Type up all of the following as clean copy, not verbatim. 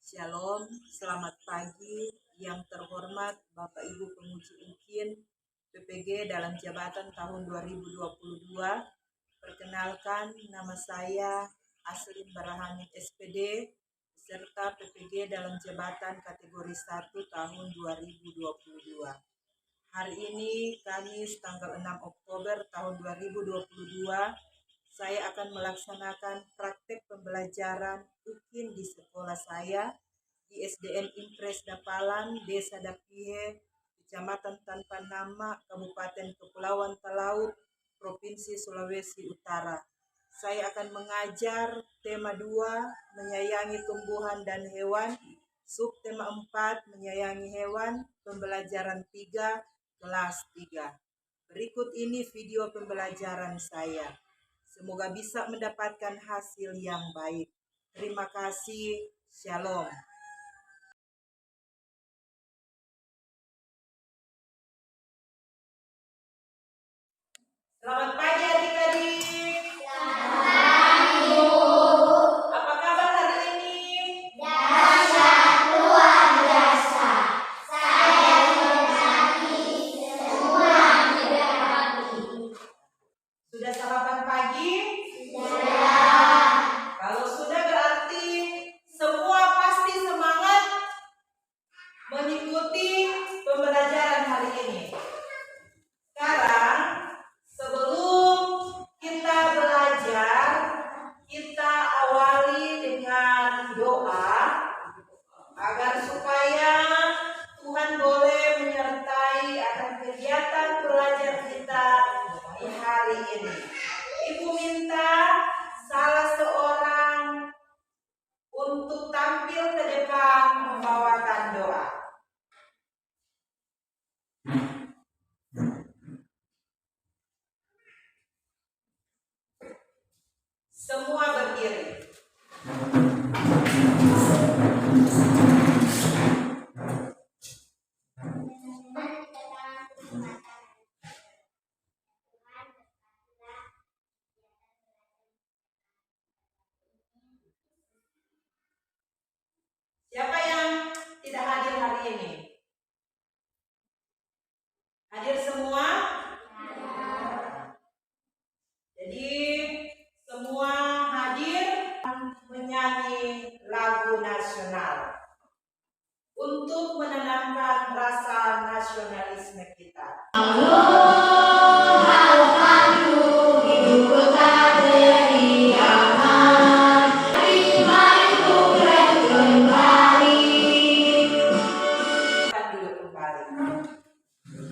Shalom, selamat pagi yang terhormat Bapak Ibu Penguji UKIN PPG dalam jabatan tahun 2022. Perkenalkan, nama saya Aslin Barahamin SPD serta PPG dalam jabatan kategori 1 tahun 2022. Hari ini Kamis tanggal 6 Oktober tahun 2022, saya akan melaksanakan praktek pembelajaran UKIN di sekolah saya di SDN Impres Dapalan, Desa Dapie, Kecamatan Tanpa Nama, Kabupaten Kepulauan Talaut, Provinsi Sulawesi Utara. Saya akan mengajar tema 2, menyayangi tumbuhan dan hewan, subtema 4, menyayangi hewan, pembelajaran 3, kelas 3. Berikut ini video pembelajaran saya. Semoga bisa mendapatkan hasil yang baik. Terima kasih. Shalom. Selamat pagi adik-adik. Selamat pagi, Bu. Apa kabar hari ini? Dahsyat, luar biasa. Saya menikmati semua tidak pagi. Sudah sarapan pagi? Sudah. Kalau sudah berarti semua pasti semangat mengikuti pembelajaran hari ini. Sekarang sebelum kita belajar, kita awali dengan doa agar supaya Tuhan boleh menyertai akan kegiatan belajar kita di hari ini. Ibu minta salah seorang untuk tampil ke depan membawakan doa. Semua berdiri. Siapa yang tidak hadir hari ini? Hadir semua? Jadi semua hadir menyanyi lagu nasional untuk menenangkan rasa nasionalisme kita.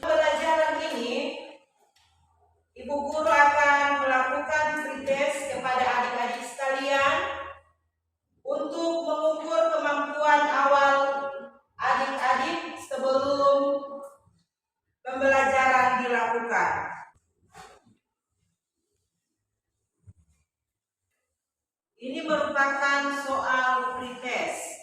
Pembelajaran ini Ibu Guru akan melakukan free test kepada adik-adik sekalian untuk mengukur kemampuan awal adik-adik sebelum pembelajaran dilakukan. Ini merupakan soal free test.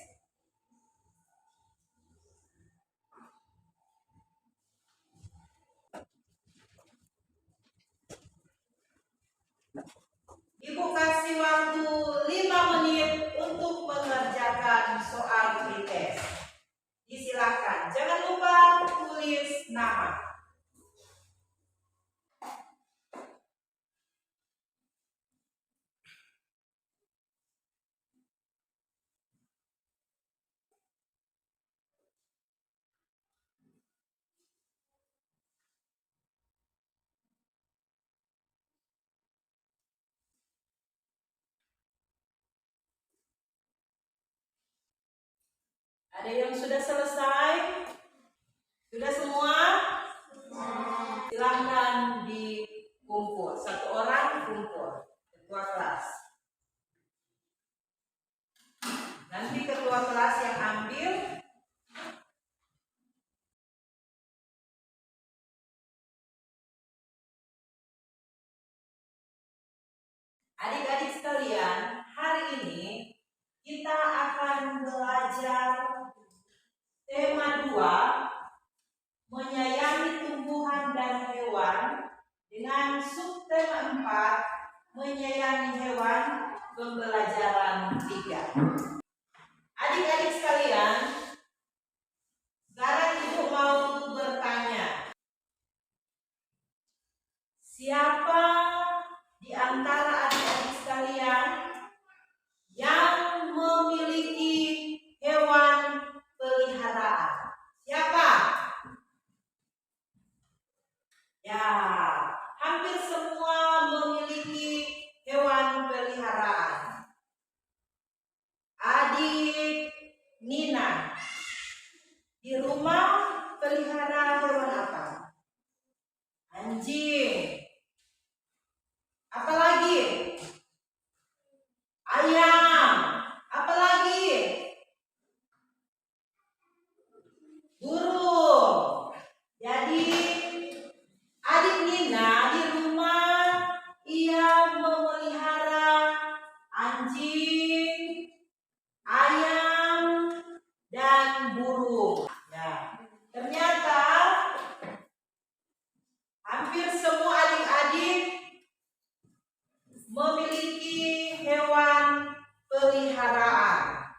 Ibu kasih waktu 5 menit untuk mengerjakan soal free test. Disilakan, jangan lupa tulis nama. Ada yang sudah selesai? Sudah semua? Silahkan dikumpul. Satu orang kumpul. Ketua kelas. Nanti ketua kelas yang ambil. Adik-adik sekalian, hari ini kita akan belajar tema 2, menyayangi tumbuhan dan hewan, dengan subtema 4, menyayangi hewan, pembelajaran 3. Adik-adik sekalian, sekarang Ibu mau bertanya, siapa di antara adik-adik sekalian yang memiliki hewan peliharaan? Siapa? Ya, hampir semua memiliki hewan peliharaan. Adik Nina, di rumah pelihara hewan apa? Anjing. Apalagi? Ayam. Apalagi? Burung. Jadi adik Nina di rumah ia memelihara anjing, ayam, dan burung. Ya, ternyata hampir semua adik-adik memiliki hewan peliharaan.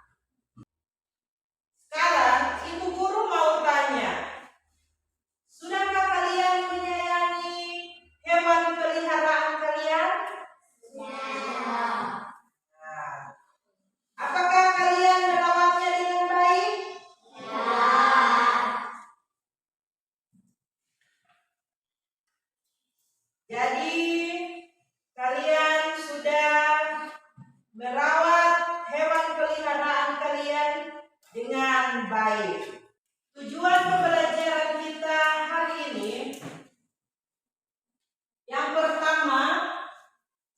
Sekarang Ibu Guru mau tanya, sudahkah kalian menyayangi hewan peliharaan kalian? Nah, apakah kalian merawatnya dengan baik? Jadi kalian sudah merawat hewan peliharaan kalian dengan baik. Tujuan pembelajaran kita hari ini, yang pertama,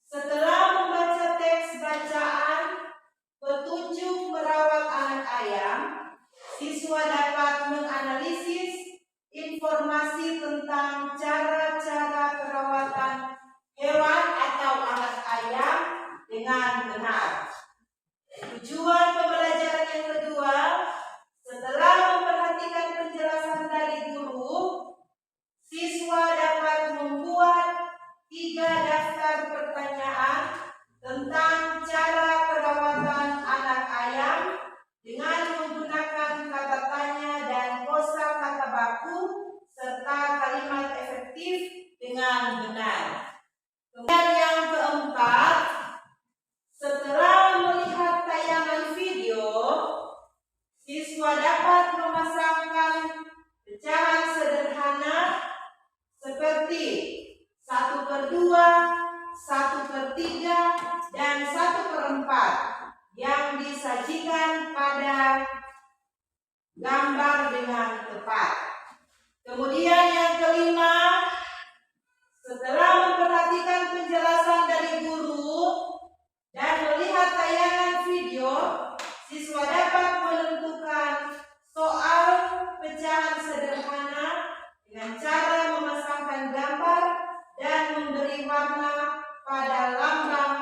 setelah membaca teks bacaan petunjuk merawat anak ayam, siswa dapat menganalisis informasi tentang cara-cara perawatan hewan atau anak ayam dengan benar. Tujuan pembelajaran yang kedua, setelah memperhatikan penjelasan dari guru, siswa dapat membuat 3 daftar pertanyaan tentang cara perawatan anak ayam dengan menggunakan kata tanya dan kosakata baku serta kalimat efektif dengan benar. Kemudian yang keempat, setelah melihat tayangan video, siswa dapat memasangkan pecahan sederhana seperti 1/2, 1/3, dan 1/4 yang disajikan pada gambar dengan tepat. Kemudian yang kelima, setelah memperhatikan penjelasan dari guru dan melihat tayangan video, siswa dapat menentukan soal pecahan sederhana dengan cara memasangkan gambar dan memberi warna pada lambang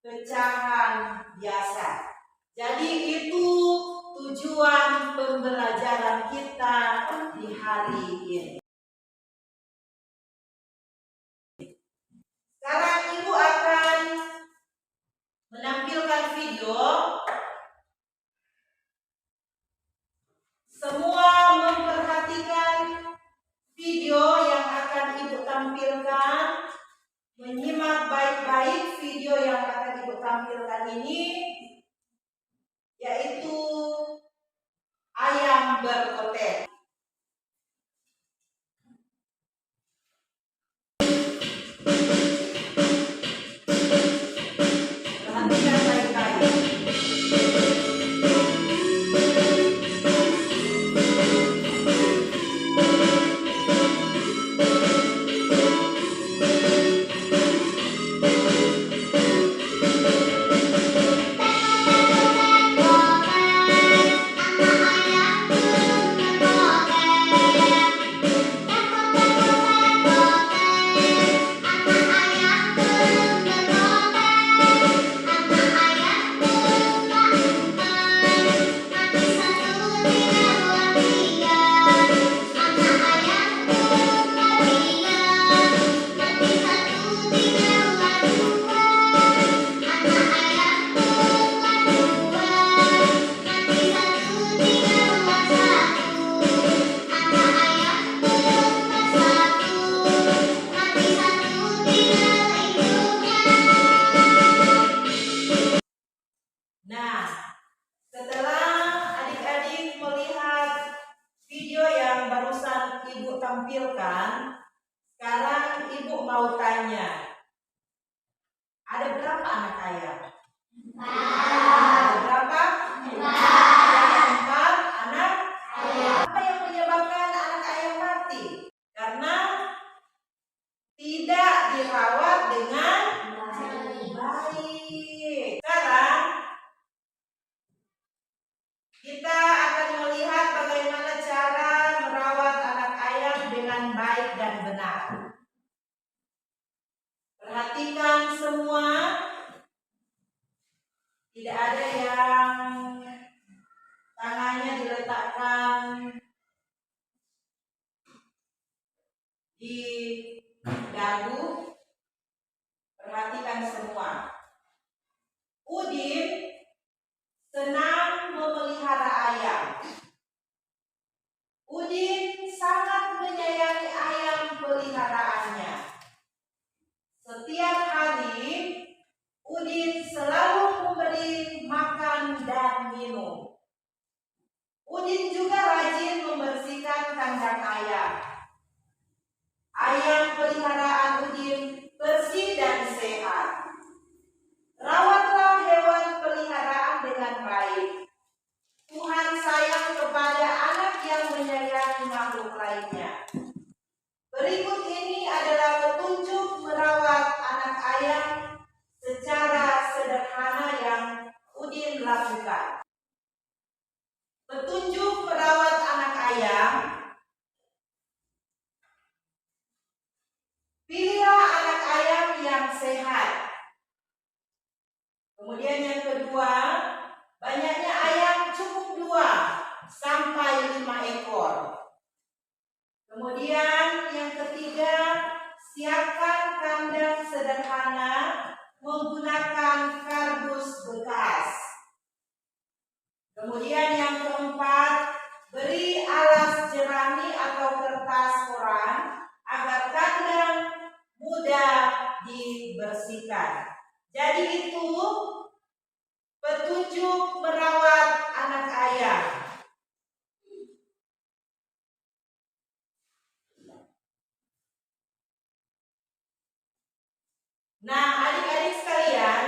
pecahan biasa. Jadi itu tujuan pembelajaran kita di hari ini. Sekarang Ibu akan menampilkan video. Semua memperhatikan video yang akan Ibu tampilkan, menyimak baik-baik video yang akan Ibu tampilkan ini, yaitu ayam berkotek. Perhatikan baik-baik. Tidak ada yang tangannya diletakkan di dagu. Perhatikan semua. Udin senang memelihara ayam. Udin sangat menyayangi ayam peliharaannya. Setiap hari Udin selalu memberi makan dan minum. Udin juga rajin membersihkan kandang ayam. Ayam peliharaan Udin bersih dan sehat. Rawatlah hewan peliharaan dengan baik. Tuhan sayang kepada anak yang menyayangi makhluk lainnya. Berikut ini adalah petunjuk merawat anak ayam secara sederhana yang Udin lakukan. Petunjuk merawat anak ayam. Pilihlah anak ayam yang sehat. Kemudian yang kedua, banyaknya ayam cukup 2 sampai 5 ekor. Kemudian yang ketiga, siapkan kandang sederhana menggunakan kardus bekas. Kemudian yang keempat, beri alas jerami atau kertas koran agar kandang mudah dibersihkan. Jadi itu petunjuk merawat anak ayam. Nah, adik-adik sekalian,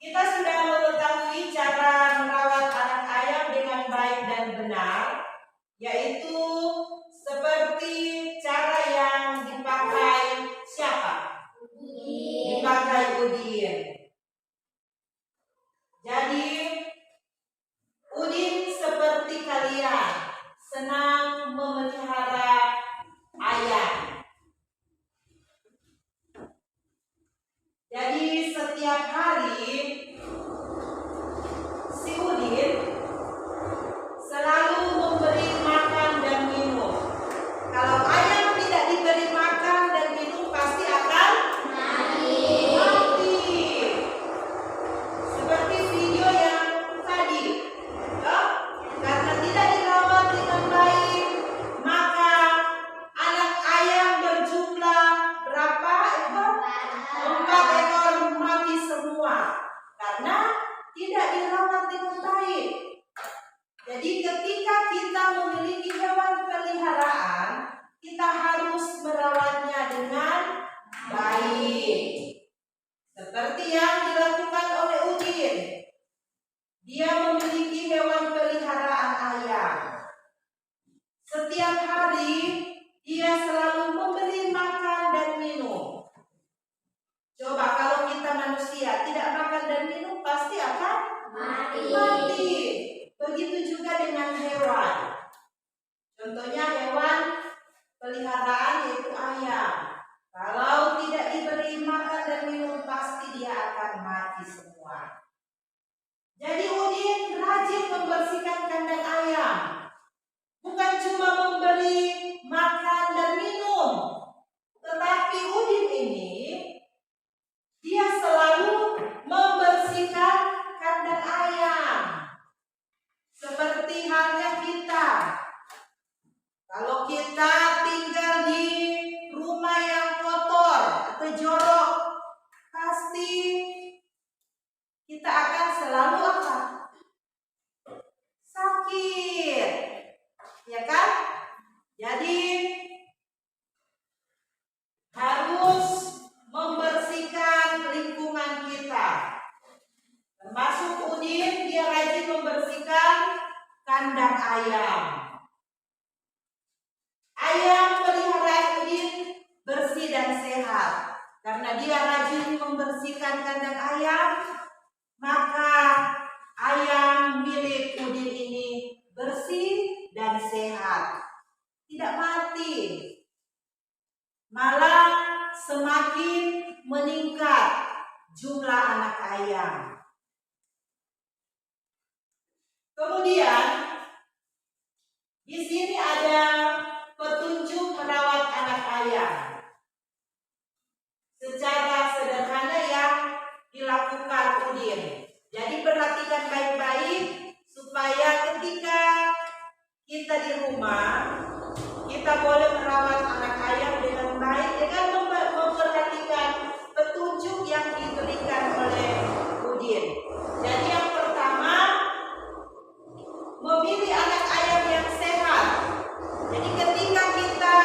kita sudah mengetahui cara merawat anak ayam dengan baik dan benar, yaitu seperti cara yang dipakai siapa? Dipakai Udin. Jadi Udin seperti kalian senang memelihara ayam. Jadi setiap hari si Udin selalu memberi makan dan minum. Kalau ayam tidak diberi makan dan minum pasti akan mati. Seperti video yang tadi, ya? Karena tidak dirawat dengan baik, maka anak ayam berjumlah berapa ekor? 4 ekor mati semua karena tidak dirawat dengan baik. Jadi ketika kita memiliki hewan peliharaan, kita harus merawatnya dengan baik. Seperti yang dilakukan oleh Udin. Dia memiliki hewan peliharaan ayam. Setiap hari dia selalu memberi makan dan minum. Coba kalau kita manusia tidak makan dan minum pasti akan mati. Begitu juga dengan hewan. Contohnya hewan peliharaan yaitu ayam. Kalau tidak diberi makan dan minum pasti dia akan mati semua. Jadi Udin rajin membersihkan kandang ayam. Bukan cuma memberi makan dan minum, tetapi Udin ini dia selalu membersihkan kandang ayam. Seperti halnya kita. Kalau kita tinggal di rumah yang kotor atau jorok, pasti kita akan selalu apa? Sakit. Ya kan? Jadi harus membersihkan lingkungan kita. Termasuk Udin, dia rajin membersihkan kandang ayam. Ayam peliharaan Udin bersih dan sehat. Karena dia rajin membersihkan kandang ayam, maka ayam milik Udin ini bersih dan sehat. Tidak mati. Malah semakin meningkat jumlah anak ayam. di rumah, kita boleh merawat anak ayam dengan baik dengan memperhatikan petunjuk yang diberikan oleh Udin. Jadi yang pertama, memilih anak ayam yang sehat. Jadi ketika kita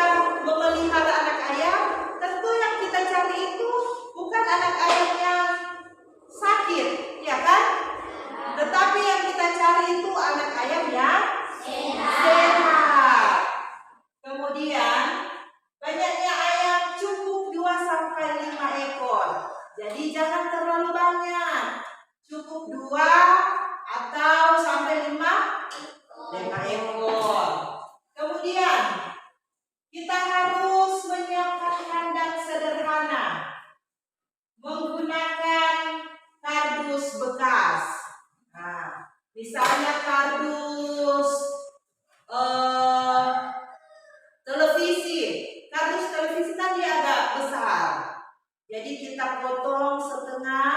memelihara anak ayam, tentu yang kita cari itu bukan anak ayam yang sakit, ya kan? Tetapi yang kita cari itu anak ayam yang sehat. Kemudian banyaknya ayam cukup 2-5 ekor. Jadi jangan terlalu banyak. Cukup 2 atau sampai 5 ekor. Kemudian kita harus menyiapkan kandang sederhana menggunakan kardus bekas. Nah, misalnya kardus televisi. Kardus televisi kan dia agak besar. Jadi kita potong setengah,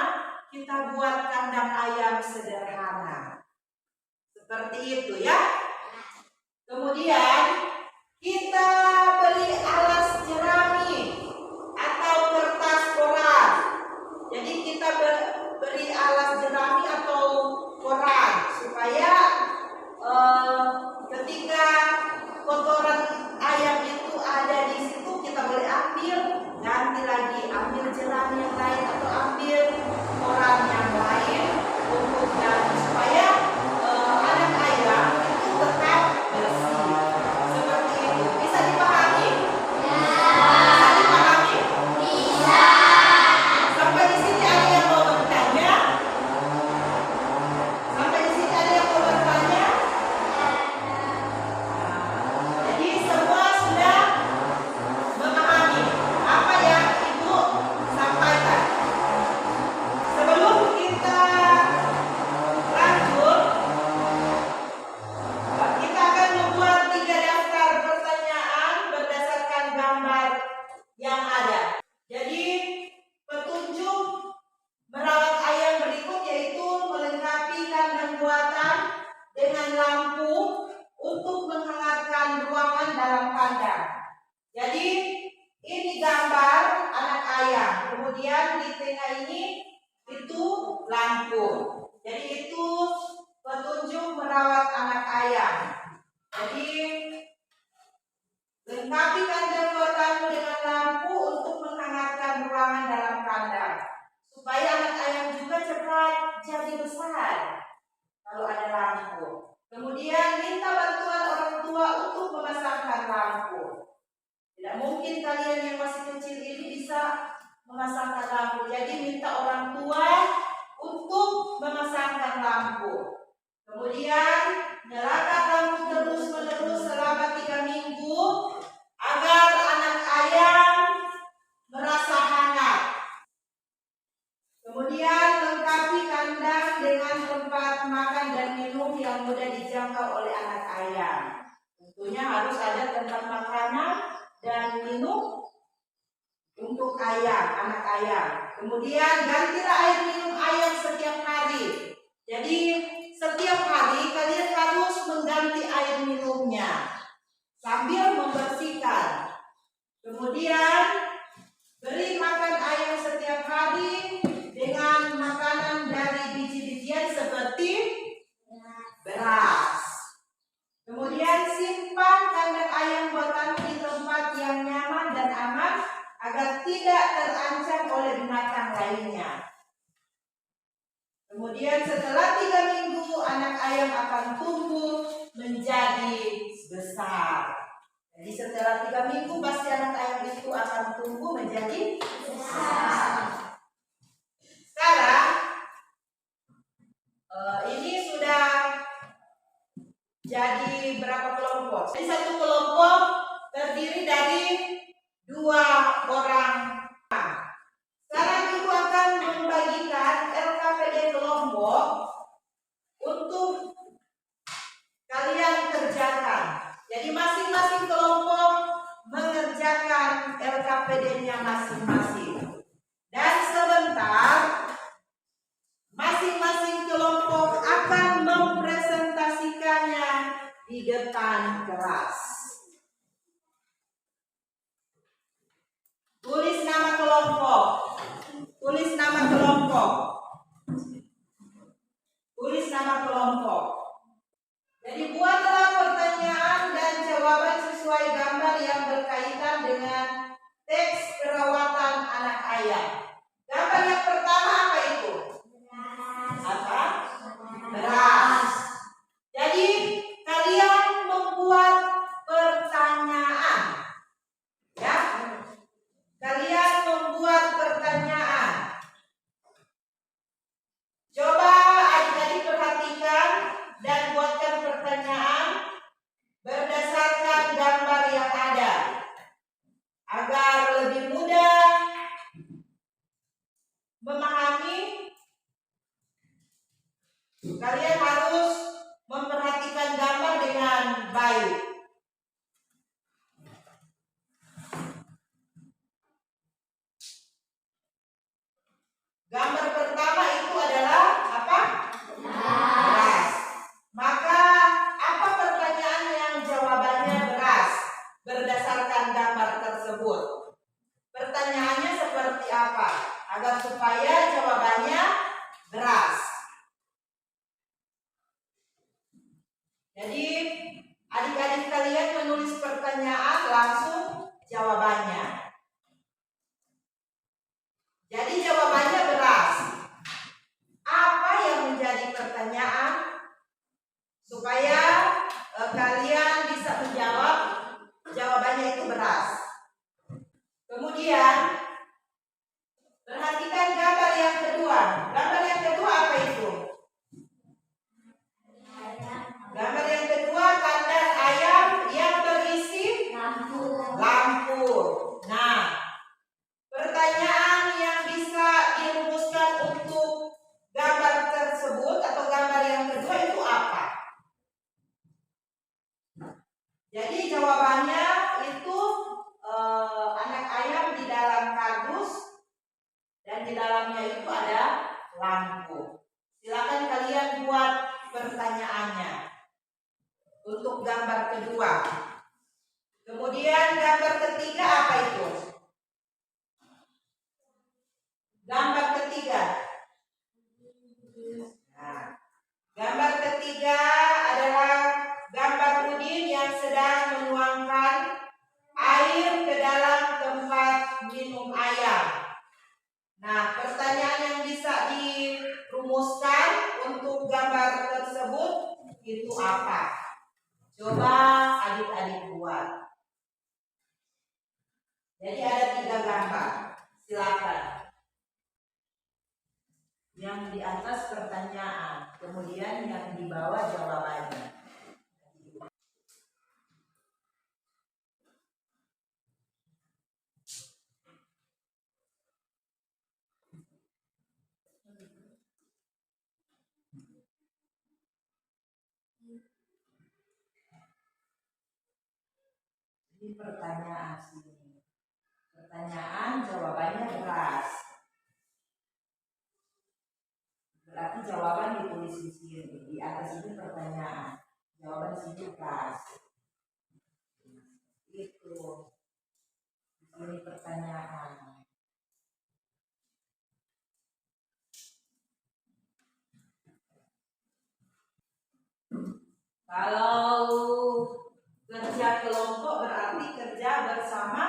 kita buat kandang ayam sederhana. Seperti itu ya. Kemudian kita beri alas jerami atau kertas koran. Jadi kita beri alas jerami atau koran supaya ketika kotoran ayam itu ada di situ, kita boleh ambil, ganti lagi, ambil jerami yang lain atau ambil koran yang lain untuk ganti supaya anak ayam itu tetap bersih. Seperti itu. Bisa dipahami? Bisa dipahami? Bisa. Sampai di sini ada yang mau bertanya? Sampai di sini ada yang mau bertanya? Jadi semua sudah memahami apa yang Ibu sampaikan. Sebelum kita lanjut, kita akan membuat 3 daftar pertanyaan berdasarkan gambar yang ada. Jadi petunjuk merawat ayam berikut yaitu melengkapi kandang buatan dengan lampu untuk menghangatkan ruangan dalam kandang. Jadi ini gambar anak ayam. Kemudian di tengah ini itu lampu. Jadi itu petunjuk merawat anak ayam. Jadi lengkapi kandang buatanmu dengan lampu untuk menghangatkan ruangan dalam kandang. Supaya anak ayam juga cepat jadi besar kalau ada lampu. Kemudian minta bantuan orang tua untuk memasangkan lampu. Tidak mungkin kalian yang masih kecil ini bisa memasangkan lampu. Jadi minta orang tua untuk memasangkan lampu. Kemudian nyalakan lampu terus-menerus selama 3 minggu agar anak ayam merasa hangat. Kemudian lengkapi kandang dengan tempat makan dan minum yang mudah dijangkau oleh anak ayam. Tentunya harus ada tempat makanan dan minum untuk ayam, anak ayam. Kemudian gantilah air minum ayam setiap hari. Jadi setiap hari kalian harus mengganti air minumnya sambil membersihkan. Kemudian beri makan ayam setiap hari dengan makanan dari biji-bijian seperti beras. Kemudian simpan kandang ayam buatanmu di tempat yang nyaman dan aman agar tidak terancam oleh binatang lainnya. Kemudian setelah 3 minggu anak ayam akan tumbuh menjadi besar. Jadi setelah 3 minggu pasti anak ayam itu akan tumbuh menjadi besar. Sekarang ini sudah jadi berapa kelompok? Jadi satu kelompok terdiri dari 2 orang. Sekarang Ibu akan membagikan LKPD kelompok untuk kalian kerjakan. Jadi masing-masing kelompok mengerjakan LKPD-nya masing-masing. Dan sebentar masing-masing kelompok akan mempresentasikannya di di depan kelas. Tulis nama kelompok. Tulis nama kelompok. Tulis nama kelompok. Jadi buatlah pertanyaan dan jawaban sesuai gambar yang berkaitan dengan teks perawatan anak ayam. Gambar yang pertama apa itu? Apa? Beras. Jadi kalian membuat pertanyaan. Ya. Kalian membuat pertanyaan. Coba adik-adik perhatikan dan buatkan pertanyaan berdasarkan gambar yang ada. Agar lebih mudah memahami, kalian harus memperhatikan gambar dengan baik. Gambar pertama itu adalah apa? Beras. Maka apa pertanyaan yang jawabannya beras berdasarkan gambar tersebut? Pertanyaannya seperti apa? Agar supaya jawabannya beras. Jadi adik-adik kalian menulis pertanyaan langsung jawabannya. Jadi jawabannya beras. Apa yang menjadi pertanyaan supaya kalian bisa menjawab jawabannya itu beras. Kemudian perhatikan gambar yang kedua. Gambar yang kedua apa itu? Gambar yang kedua kandang ayam yang berisi lampu. Nah, pertanyaan yang bisa dirumuskan untuk gambar tersebut atau gambar yang kedua itu apa? Jadi jawabannya itu anak ayam di dalam kardus dan di dalamnya itu ada lampu. Silakan kalian buat pertanyaannya untuk gambar kedua. Kemudian gambar ketiga apa itu? Gambar ketiga. Nah, gambar ketiga adalah gambar Udin yang sedang menuangkan air ke dalam tempat minum ayam. Nah, pertanyaan yang bisa dirumuskan untuk gambar tersebut itu apa? Coba adik-adik buat. Jadi ada 3 gambar. Silakan. Yang di atas pertanyaan, kemudian yang di bawah jawabannya. Ini pertanyaan sini. Pertanyaan jawabannya beras. Berarti jawaban ditulis di sini. Di atas ini pertanyaan. Jawaban di sini beras. Itu. Ini pertanyaan. Kalau kerja kelompok berarti kerja bersama.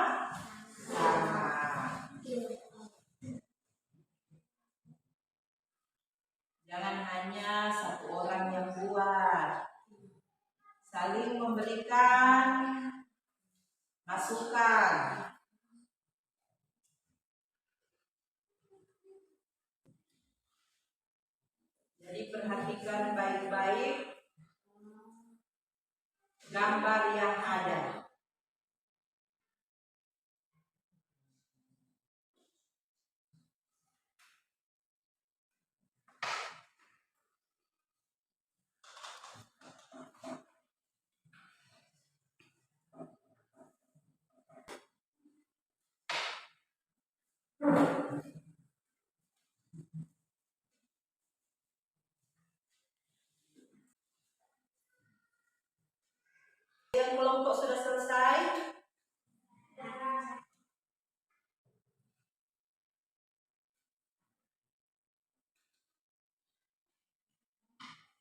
Jangan hanya satu orang yang buat. Saling memberikan masukan. Jadi perhatikan baik-baik gambar yang ada. kelompok sudah selesai?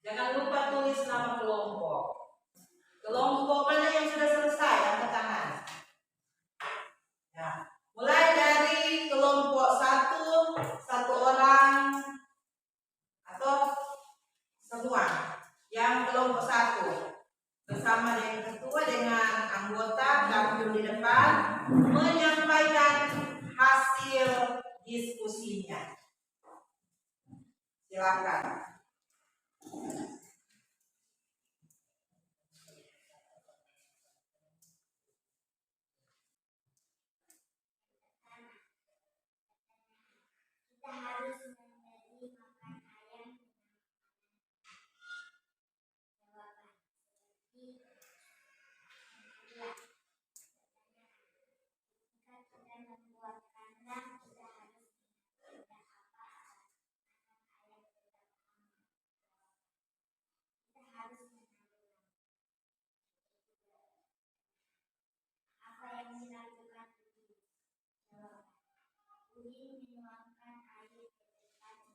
Jangan lupa tulis nama kelompok. Kelompok mana yang sudah selesai? Angkat tangan. Nah, mulai dari kelompok satu orang atau semua. Yang kelompok 1 bersama dengan ketua dengan anggota tampil di depan menyampaikan hasil diskusinya. Silakan. Kita harus memberi makan ayam. Jawaban seperti inilah. Jika kita membuat kandang, kita harus mengajarkan apa ayam tetap aman. Kita harus mengatur apa yang dilakukan Udin. Jawaban Udin menuangkan air ke depan.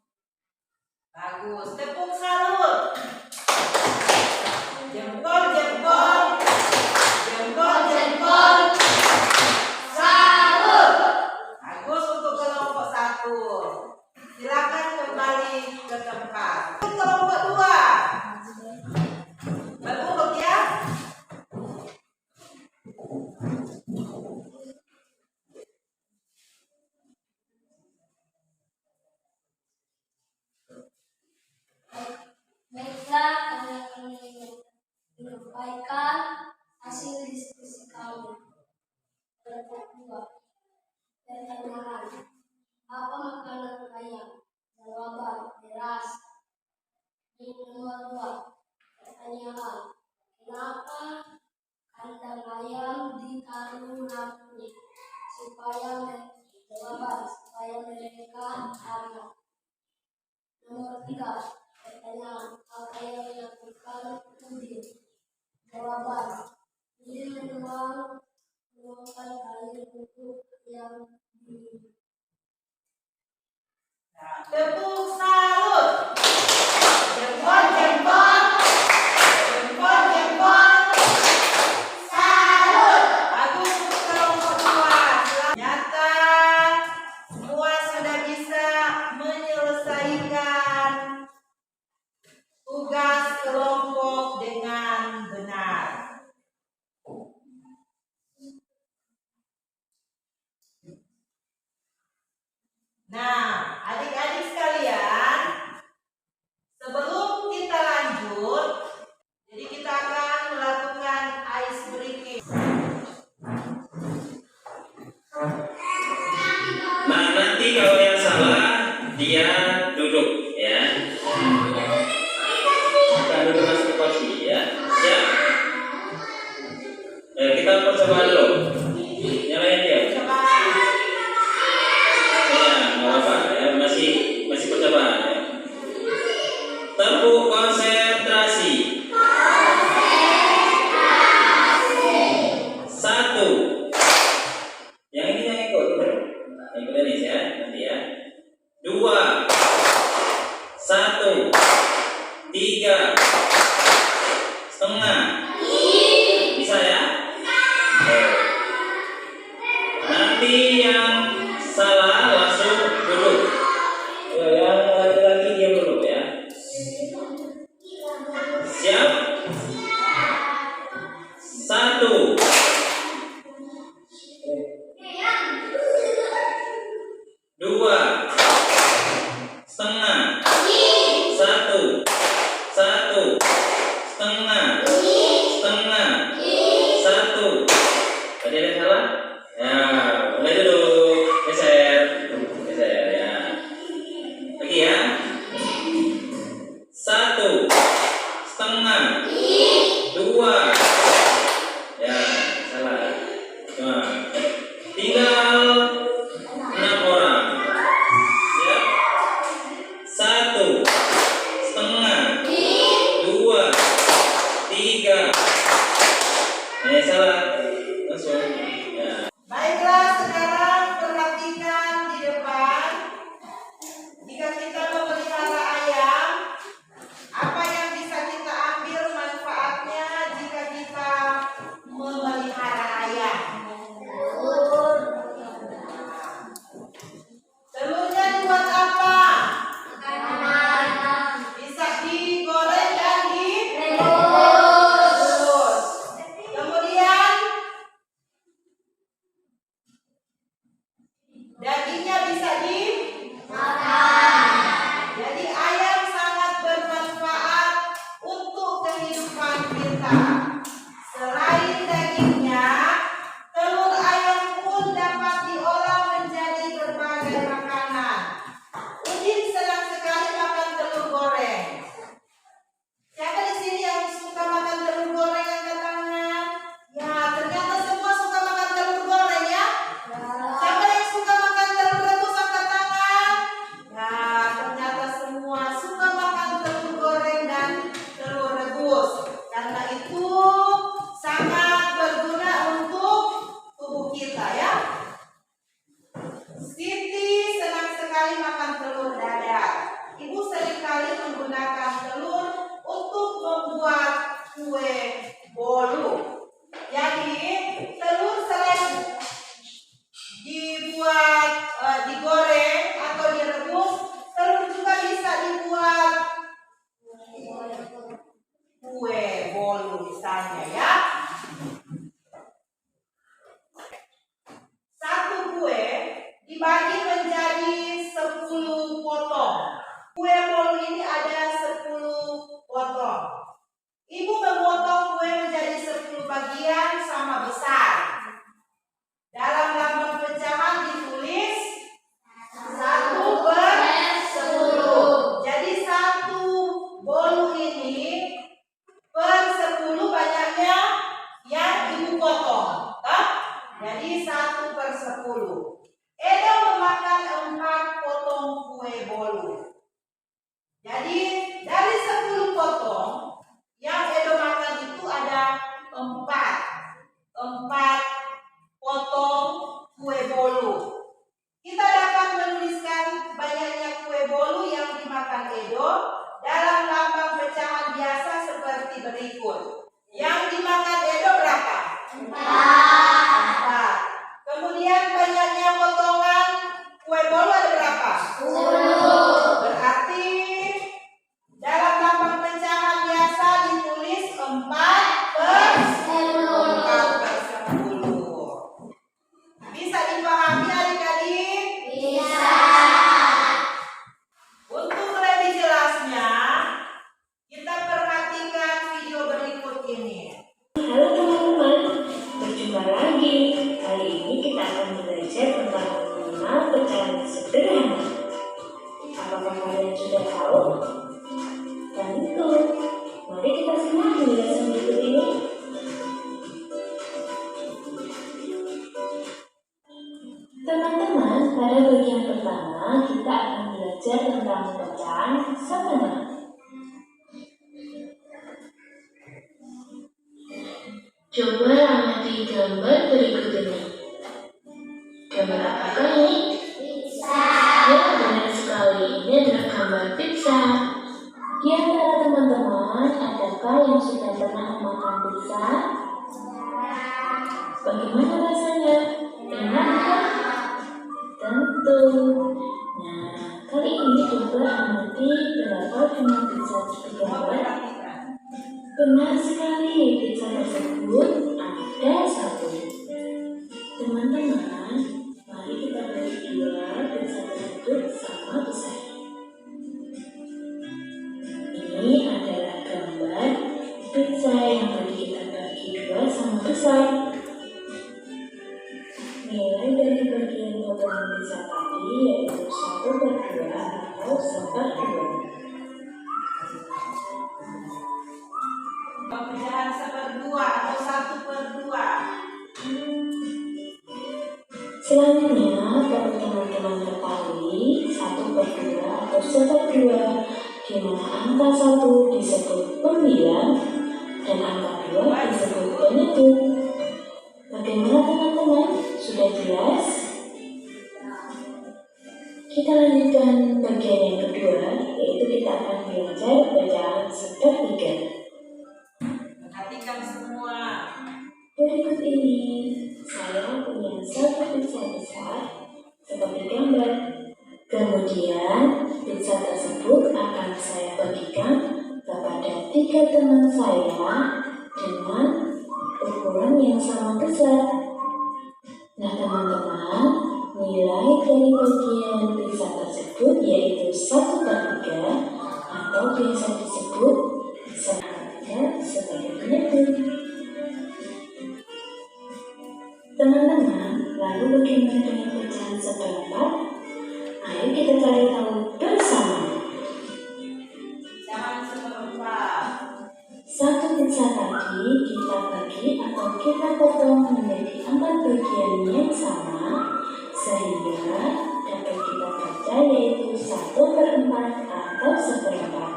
Bagus, tepuk salut. Jempol, jempol, jempol, jempol. Salut. Bagus untuk kelompok 1. Silakan kembali ke tempat. Kelompok 2. Berurut ya. Baiklah, kami akan menyampaikan hasil diskusi kami. Kelompok 2. Pertanyaan: apa makanan ayam? Jawaban: beras. Nomor 2. Pertanyaan: kenapa kandang ayam ditaruh lampu? Jawaban: supaya mereka aman. Nomor 3. Pertanyaan: apa yang dilakukan Udin? Jawaban: Udin menuangkan air untuk yang diminum. Tepuk salut. Jempol, jempol, jempol, jempol. Salut. Bagus untuk kelompok 2. Nyata semua sudah bisa menyelesaikan tugas kelompok dengan benar. Nah, adik-adik sekalian, sebelum kita lanjut, jadi kita akan melakukan ice breaking. Nah, nanti kalau yang salah dia duduk ya. Kita duduk masuk ke kursi ya. Ya. Kita percobaan dulu. Nyalain dia. Coba. Ya, nggak apa-apa ya. Masih percobaan ya. Tepuk konsentrasi. 1. Yang ini yang ikut. Ikut ini ya, nanti ya. 2. 1. 3. Setengah. Bisa ya? Nanti yang salah langsung duduk. Yang laki-laki diam dulu ya. Siap? 1. 2. Setengah. 1. 1. Setengah. Setengah. 1. Tadi ada yang salah? Ya, mulai dulu. Geser ya. Lagi ya. 1. Setengah. 2. Ya, salah. Nah, tinggal 6 orang. Ya. 1. Setengah. 2. 3. bolu misalnya ya. Satu kue dibagi menjadi 10 potong. Kue bolu ini ada 10 potong. Ibu memotong kue menjadi 10 bagian sama besar. Dalam lambang pecahan ditulis 1/10. Jadi satu bolu ini per 10 banyaknya yang ibu potong. Jadi 1/10. Edo memakan 4 potong kue bolu. Jadi dari 10 potong yang Edo makan itu ada 4 potong kue bolu. Kita dapat menuliskan banyaknya kue bolu yang dimakan Edo dalam lambang pecahan biasa seperti berikut. Yang dimakan Edo berapa? 4. Kemudian banyaknya potongan kue bolu ada berapa? 10. Berarti dalam lambang pecahan biasa ditulis 4/10. Bisa dipahami adik-adik? Bisa. Untuk lebih jelasnya, kita perhatikan video berikut ini. Halo teman-teman, berjumpa lagi. Kali ini kita akan belajar tentang mengenal pecahan sederhana. Apakah kalian sudah tahu? Tentu. Mari kita simak penjelasan berikut ini. Teman-teman, pada bagian pertama kita akan belajar tentang pecahan setengah. Coba amati gambar berikut ini. Gambar apakah ini? Pizza. Ya, benar sekali. Ini adalah gambar pizza. Di antara teman-teman, adakah yang sudah pernah makan pizza? Bagaimana rasanya? Enak kan? Tentu. Nah, kali ini coba amati berapa jumlah pizza di gambar. Benar sekali, pizza tersebut ada 1. Teman-teman, mari kita bagi 2 pizza tersebut sama besar. Ini adalah gambar pizza yang tadi kita bagi 2 sama besar. Nilai dari bagian potongan pizza tadi yaitu 1/2 atau 1/2. Pecahan 1/2 atau 1/2. Selanjutnya, perlu teman-teman ketahui 1/2 atau 1/2, di mana angka 1 disebut pembilang dan angka 2 disebut penyebut. Bagaimana teman-teman? Sudah jelas? Kita lanjutkan bagian yang kedua, yaitu kita akan belajar pecahan 1/3. Perhatikan semua. Berikut ini, saya punya 1 pizza besar seperti gambar. Kemudian, pizza tersebut akan saya bagikan kepada 3 teman saya dengan ukuran yang sama besar. Nah teman-teman, nilai dari bagian pizza tersebut yaitu 1/3 atau biasa disebut 1/3 sebagai penyebut. Teman-teman, lalu bagaimana dengan pecahan 1/4? Ayo kita cari tahu bersama. Pecahan 1/4. 1 pizza tadi kita bagi atau kita potong menjadi 4 bagian yang sama, sehingga dapat kita baca yaitu 1/4 atau 1/4.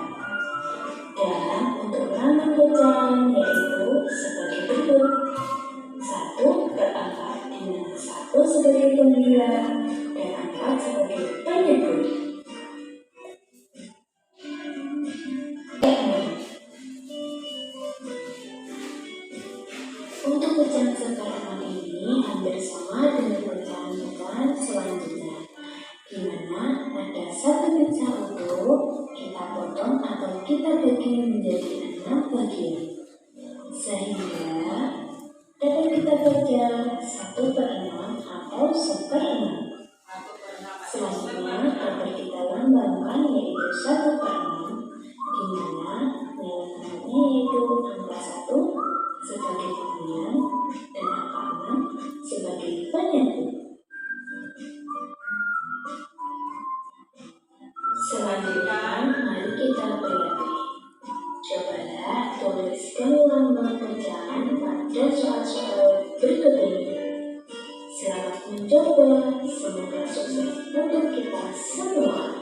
Dan untuk lambang pecahan yaitu sebagai berikut: 1/4, di mana 1 sebagai pembilang dan 4 sebagai penyebut. Untuk pecahan 1/4 ini hampir sama dengan pecahan-pecahan selanjutnya, di mana ada 1 pizza utuh kita potong atau kita bagi menjadi 6 bagian. sehingga dapat kita baca 1/6 atau 1/6. Selanjutnya dapat kita lambangkan yaitu 1/6, di mana nilai tengahnya yaitu angka 1 sebagai undian dan angka 6 sebagai penyatu. Selanjutnya mari kita berlatih. Cobalah tuliskan lambang pecahan pada soal-soal berikut ini. Selamat mencoba, semoga sukses untuk kita semua.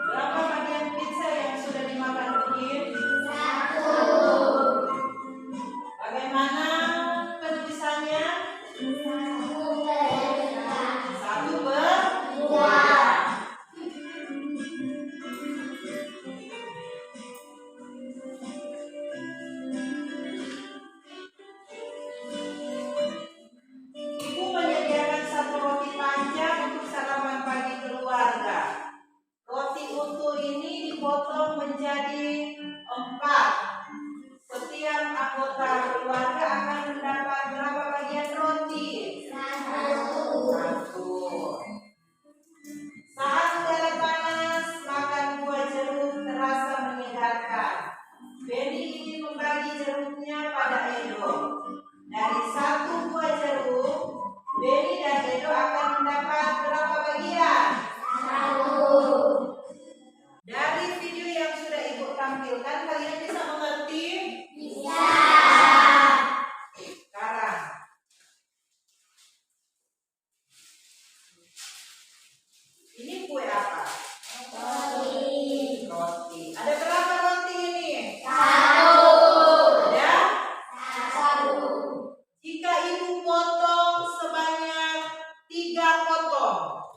Berapa bagian pizza yang sudah dimakan Udin? 1. Bagaimana penulisannya? 1/2. Ibu menyediakan 1 roti panjang untuk sarapan pagi keluarga. Roti utuh ini dipotong menjadi 4. Setiap anggota keluarga akan mendapat berapa bagian roti? 1. Saat udara panas, makan buah jeruk terasa menyegarkan. Benny ingin membagi jeruknya pada Edo. Dari 1 buah jeruk, Benny dan Edo akan mendapat berapa bagian? 1. Dari video yang sudah Ibu tampilkan, kalian bisa mengerti? Bisa. Sekarang, ini kue apa? Roti. Ada berapa roti ini? 1. Ada? 1. Jika Ibu potong sebanyak 3 potong,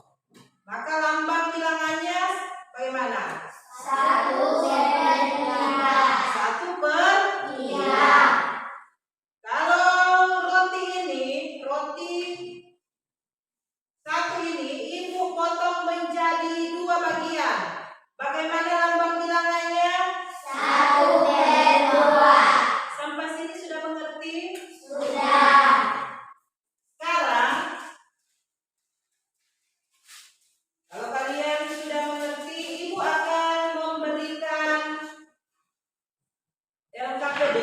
maka lambang bilangannya bagaimana? 1/3. 1/3. Kalau roti satu ini Ibu potong menjadi 2 bagian. Bagaimana lambang bilangannya? 1/2. Sampai sini sudah mengerti? Sudah. Sekarang, kalau kalian sudah mengerti, Ibu akan memberikan LKPD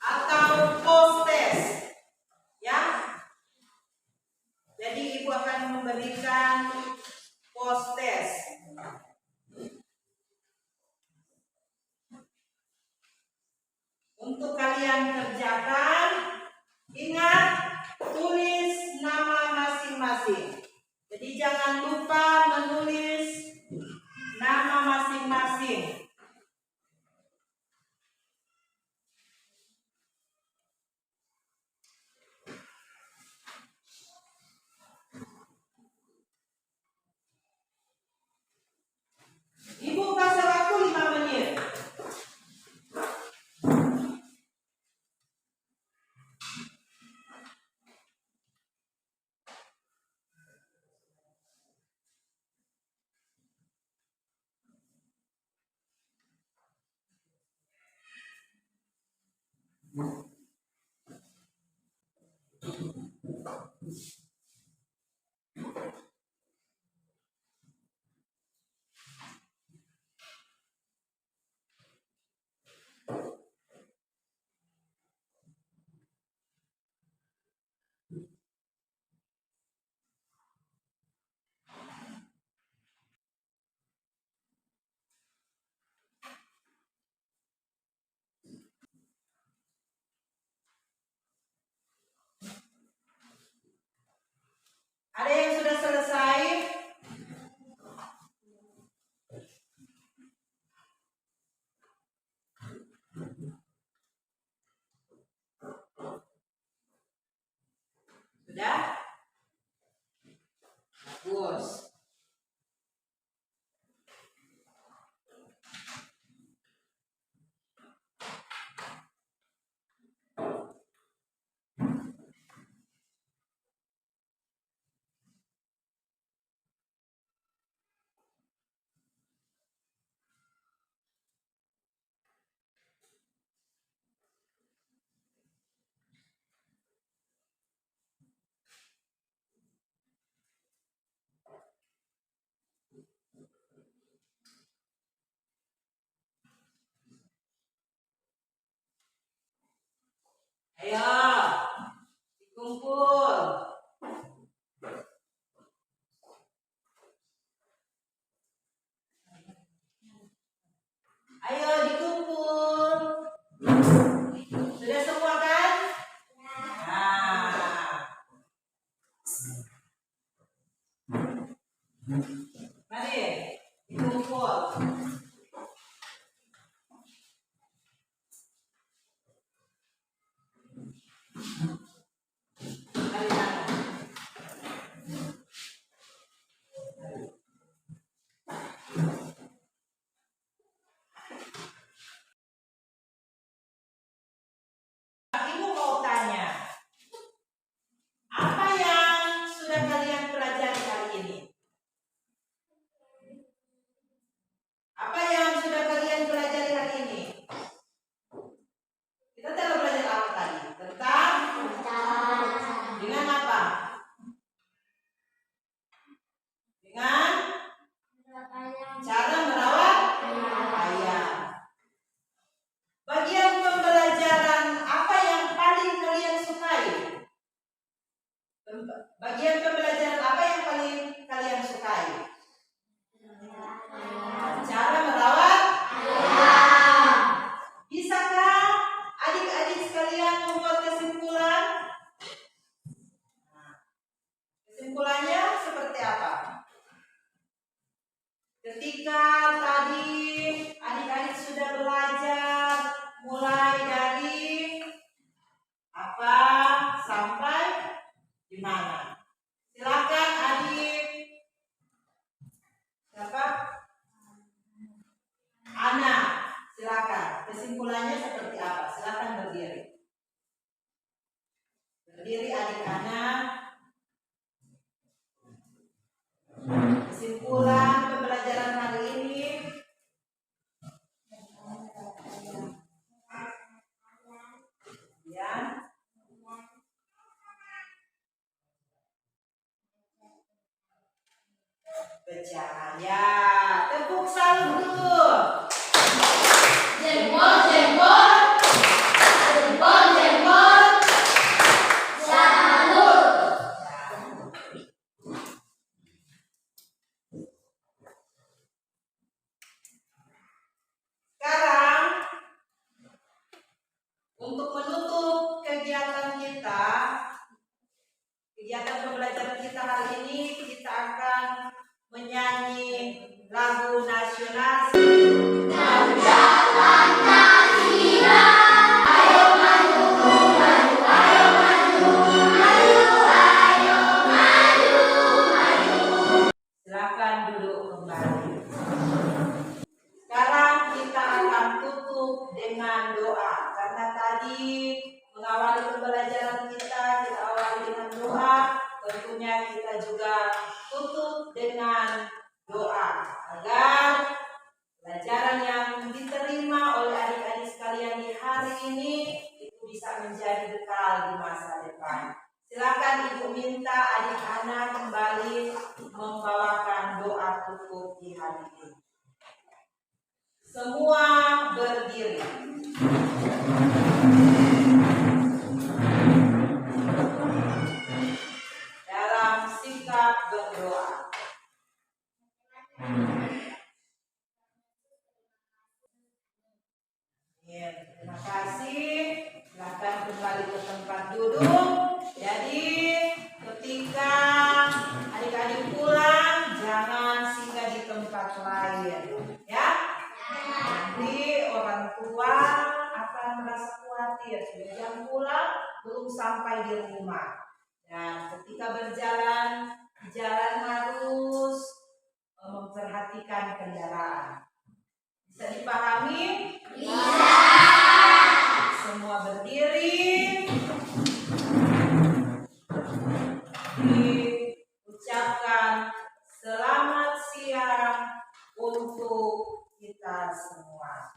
atau post-test, ya. Jadi Ibu akan memberikan post-test. Untuk kalian kerjakan, ingat tulis nama masing-masing. Jadi jangan lupa menulis nama masing-masing. Ibu kasih waktu 5 menit. Sudah? Bagus. Ayo, dikumpul. Ayo dikumpul. Sudah semua kan? Nah. Mari dikumpul. Mari tangan. Ibu mau tanya, apa yang sudah kalian pelajari hari ini? Apa yang sudah kalian pelajari hari ini? Kita telah belajar apa tadi? Tentang dengan apa? Dengan cara merawat ayam. Bagian pembelajaran apa yang paling kalian sukai? Bagian pembelajaran apa yang paling kalian sukai? Cara merawat ayam. Bisakah adik-adik sekalian membuat kesimpulan? Kesimpulannya seperti apa? Ketika tadi adik-adik sudah belajar mulai dari apa sampai di mana? Silakan adik. Siapa? Ana. Silakan. Kesimpulannya seperti apa? Silakan berdiri. Berdiri adik Ana. Kesimpulan pembelajaran hari ini. Ya. Bercahaya. Tepuk salut dulu. Jempol, jempol. Jempol, jempol. Salut. Sekarang untuk menutup kegiatan kita, kegiatan pembelajaran kita hari ini, kita akan menyanyi lagu nasional. Silakan duduk kembali. Sekarang kita akan tutup dengan doa. Karena tadi mengawali pembelajaran kita awali dengan doa. Tentunya kita juga tutup dengan doa agar pelajaran yang diterima oleh adik-adik sekalian di hari ini itu bisa menjadi bekal di masa depan. Silakan Ibu minta adik Ana kembali membawakan doa tutup di hari ini. Semua berdiri. Dalam sikap berdoa. Ya, terima kasih. Silakan kembali ke tempat duduk. Jadi ketika adik-adik pulang jangan singgah di tempat lain, ya. Nanti orang tua akan merasa khawatir sudah jam pulang belum sampai di rumah. Dan ketika berjalan, di jalan harus memperhatikan kendaraan. Bisa dipahami? Bisa. Semua berdiri. Diucapkan selamat siang untuk kita semua.